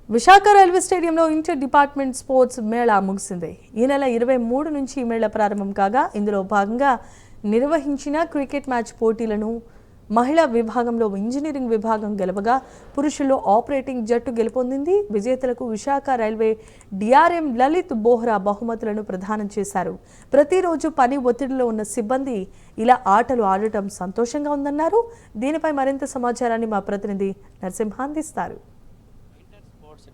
Visakha railway స్టేడియంలో inter department sports Mela ముగిసింది. ఈ నెల 23 నుంచి ఈ మేళా ప్రారంభం కాగా ఇందులో భాగంగా నిర్వహించిన క్రికెట్ మ్యాచ్ పోటీలను మహిళా విభాగంలో ఇంజనీరింగ్ విభాగం గెలవగా పురుషుల్లో ఆపరేటింగ్ జట్టు గెలుపొందింది. విజేతలకు విశాఖ రైల్వే డిఆర్ఎం లలిత్ బోహ్రా బహుమతులను ప్రదానం చేశారు. ప్రతిరోజు పని ఒత్తిడిలో ఉన్న సిబ్బంది ఇలా ఆటలు ఆడటం సంతోషంగా ఉందన్నారు. దీనిపై మరింత సమాచారాన్ని మా ప్రతినిధి నరసింహ అందిస్తారు.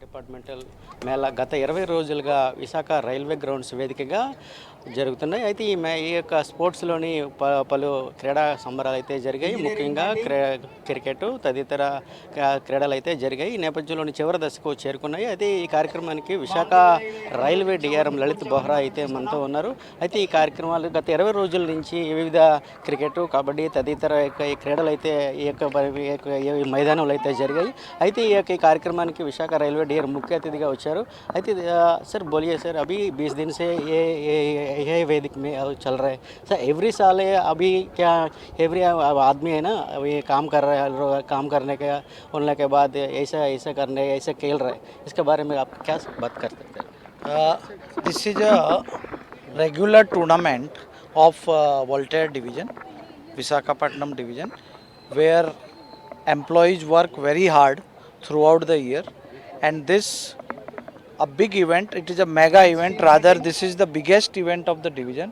డిపార్ట్మెంటల్ మేళా గత 20 రోజులుగా విశాఖ రైల్వే గ్రౌండ్స్ వేదికగా జరుగుతున్నాయి. అయితే ఈ యొక్క స్పోర్ట్స్లోని పలు క్రీడా సంబరాలు అయితే జరిగాయి. ముఖ్యంగా క్రికెట్ తదితర క్రీడలు అయితే జరిగాయి. ఈ నేపథ్యంలోని చివరి దశకు చేరుకున్నాయి. అయితే ఈ కార్యక్రమానికి విశాఖ రైల్వే డిఆర్ఎం లలిత్ బోహ్రా అయితే మనతో ఉన్నారు. అయితే ఈ కార్యక్రమాలు గత 20 రోజుల నుంచి వివిధ క్రికెట్, కబడ్డీ తదితర ఈ క్రీడలు అయితే ఈ యొక్క మైదానంలో అయితే జరిగాయి. అయితే ఈ కార్యక్రమానికి విశాఖ రైల్వే डियर मुख्य अतिथि వచ్చారు. అయితే सर बोलिए सर, अभी 20 दिन से ये वेदिक में चल रहा है सर. एवरी साल है अभी क्या एवरी आदमी है ना, ये काम कर रहा है, काम करने के होने के बाद ऐसा ऐसा करने ऐसा खेल रहा है, इसके बारे में आप क्या बात कर सकते हैं? This is a regular tournament of Voltaire division, Visakhapatnam division, where employees work very hard throughout the year. And this a big event, it is a mega event, rather this is the biggest event of the division,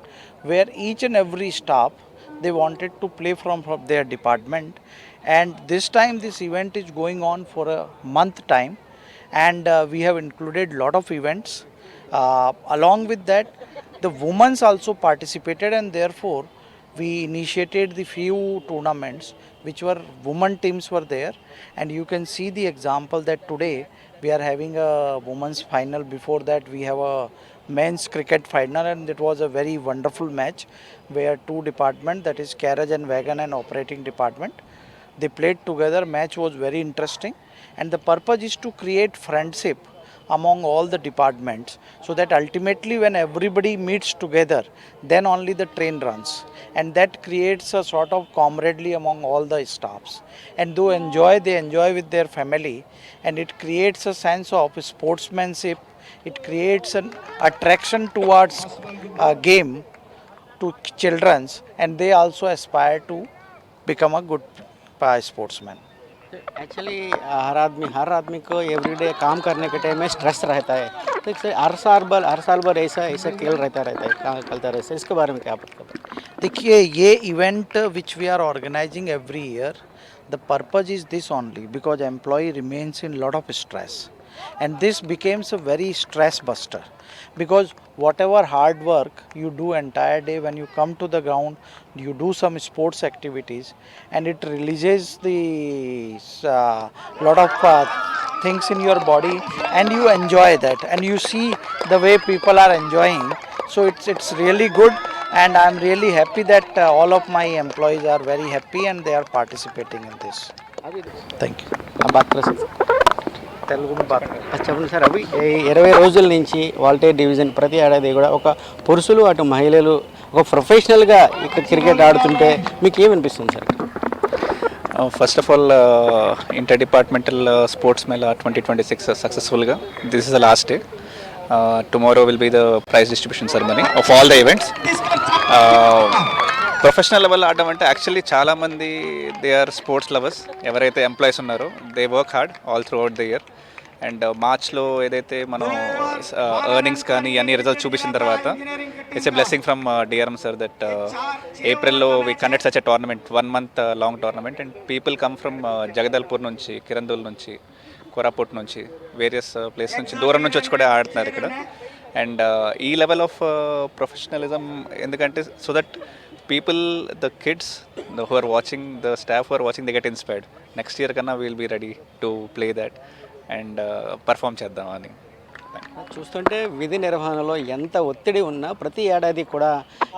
where each and every staff they wanted to play from their department. And this time this event is going on for a month time, and we have included lot of events. Along with that, the women's also participated, and therefore we initiated the few tournaments which were women teams were there. And you can see the example that today we are having a women's final. Before that we have a men's cricket final, and it was a very wonderful match where two departments, that is carriage and wagon and operating department, they played together. Match was very interesting, and the purpose is to create friendship among all the departments, so that ultimately when everybody meets together, then only the train runs, and that creates a sort of camaraderie among all the staffs. And they enjoy with their family, and it creates a sense of sportsmanship. It creates an attraction towards a game to children, and they also aspire to become a good sportsman. Actually हर आदमी को everyday काम करने के time में stress रहता है, तो हर साल भर ऐसा ऐसा खेल रहता है, चलता रहता है. इसके बारे में क्या आपको? देखिए, ये event which we are organising every year, the purpose is this only because employee remains in lot of stress, and this becomes a very stress buster, because whatever hard work you do entire day, when you come to the ground you do some sports activities, and it releases the lot of things in your body, and you enjoy that, and you see the way people are enjoying. So it's really good, and I'm really happy that all of my employees are very happy and they are participating in this. Thank you. आप बात कर सकते తెలుగు చెప్పండి sir. అవి 20 రోజుల నుంచి Voltaire division ప్రతి ఏడాది కూడా ఒక పురుషులు అటు మహిళలు ఒక ప్రొఫెషనల్గా ఇక్కడ క్రికెట్ ఆడుతుంటే మీకు ఏమనిపిస్తుంది sir? First of all inter departmental sports mela 2026 సక్సెస్ఫుల్గా. This is the last day. Tomorrow will be the prize distribution ceremony of all the events. Professional level ఆడడం అంటే యాక్చువల్లీ చాలామంది దే ఆర్ స్పోర్ట్స్ లవర్స్. ఎవరైతే employees ఉన్నారో they work hard all throughout the year. And మార్చ్లో ఏదైతే మనం earnings కానీ అన్ని రిజల్ట్స్ చూపించిన తర్వాత it's a blessing from DRM sir that ఏప్రిల్లో వి conduct such a tournament, 1 month long tournament, and people come from Jagdalpur నుంచి, కిరందూల్ నుంచి, కోరాపుట్ నుంచి, వేరియస్ ప్లేస్ నుంచి, దూరం నుంచి వచ్చి కూడా ఆడుతున్నారు ఇక్కడ. అండ్ ఈ లెవెల్ ఆఫ్ ప్రొఫెషనలిజం ఎందుకంటే so that people, the kids who are watching, the staff who are watching, they get inspired. Next year kanna we will be ready to play that and perform cheddam ani. చూస్తుంటే విధి నిర్వహణలో ఎంత ఒత్తిడి ఉన్నా ప్రతి ఏడాది కూడా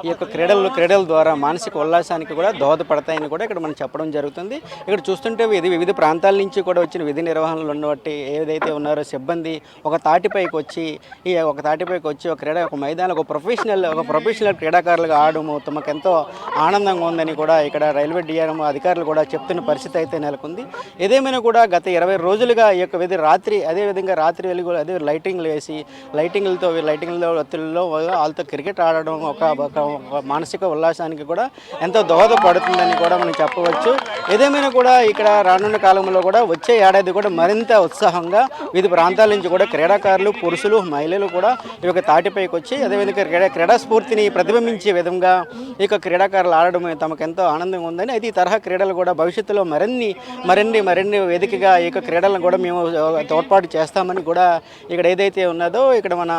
ఈ యొక్క క్రీడల ద్వారా మానసిక ఉల్లాసానికి కూడా దోహదపడతాయని కూడా ఇక్కడ మనం చెప్పడం జరుగుతుంది. ఇక్కడ చూస్తుంటే వివిధ ప్రాంతాల నుంచి కూడా వచ్చిన విధి నిర్వహణలు ఉన్నటువంటి ఏదైతే ఉన్నారో సిబ్బంది ఒక తాటిపైకి వచ్చి ఒక మైదానం ఒక ప్రొఫెషనల్ క్రీడాకారులుగా ఆడము తమకు ఎంతో ఆనందంగా ఉందని కూడా ఇక్కడ రైల్వే డిఆర్ఎం అధికారులు కూడా చెప్తున్న పరిస్థితి అయితే నెలకొంది. ఏదేమైనా కూడా గత 20 రోజులుగా ఈ యొక్క అదేవిధంగా రాత్రి వెలుగు అదే లైటింగ్లతో ఒత్తిడిలో వాళ్ళతో క్రికెట్ ఆడడం ఒక మానసిక ఉల్లాసానికి కూడా ఎంతో దోహదపడుతుందని కూడా మనం చెప్పవచ్చు. ఏదేమైనా కూడా ఇక్కడ రానున్న కాలంలో కూడా వచ్చే ఏడాది కూడా మరింత ఉత్సాహంగా వివిధ ప్రాంతాల నుంచి కూడా క్రీడాకారులు పురుషులు మహిళలు కూడా ఈ యొక్క తాటిపైకి వచ్చి అదేవిధంగా క్రీడా స్ఫూర్తిని ప్రతిబింబించే విధంగా ఈ యొక్క క్రీడాకారులు ఆడడం తమకు ఎంతో ఆనందంగా ఉందని, అయితే ఈ తరహా క్రీడలు కూడా భవిష్యత్తులో మరిన్ని వేదికగా ఈ యొక్క క్రీడలను కూడా మేము తోడ్పాటు చేస్తామని కూడా ఇక్కడ ఏదైతే ఉన్నదో ఇక్కడ మన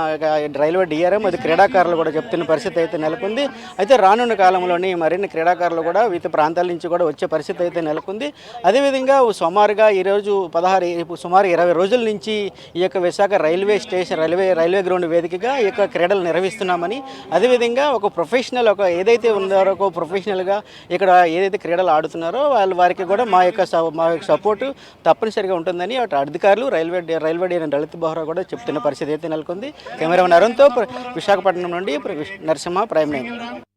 రైల్వే డిఆర్ఎం అది క్రీడాకారులు కూడా చెప్తున్న పరిస్థితి అయితే నెలకొంది. అయితే రానున్న కాలంలోని మరిన్ని క్రీడాకారులు కూడా వివిధ ప్రాంతాల నుంచి కూడా వచ్చే పరిస్థితి అయితే నెలకొంది. అదేవిధంగా సుమారుగా ఈరోజు సుమారు 20 రోజుల నుంచి ఈ యొక్క విశాఖ రైల్వే గ్రౌండ్ వేదికగా ఈ యొక్క క్రీడలు నిర్వహిస్తున్నామని, అదేవిధంగా ఒక ఏదైతే ఉన్నారో ఒక ప్రొఫెషనల్గా ఇక్కడ ఏదైతే క్రీడలు ఆడుతున్నారో వారికి కూడా మా యొక్క సపోర్టు తప్పనిసరిగా ఉంటుందని అటు అధికారులు రైల్వే డిఆర్ఎం లలిత్ బోహ్రా కూడా చెప్తున్న పరిస్థితి అయితే నెలకొంది. కెమెరామెన్ అరుణ్తో విశాఖపట్నం నుండి నరసింహ ప్రైమ్ 9.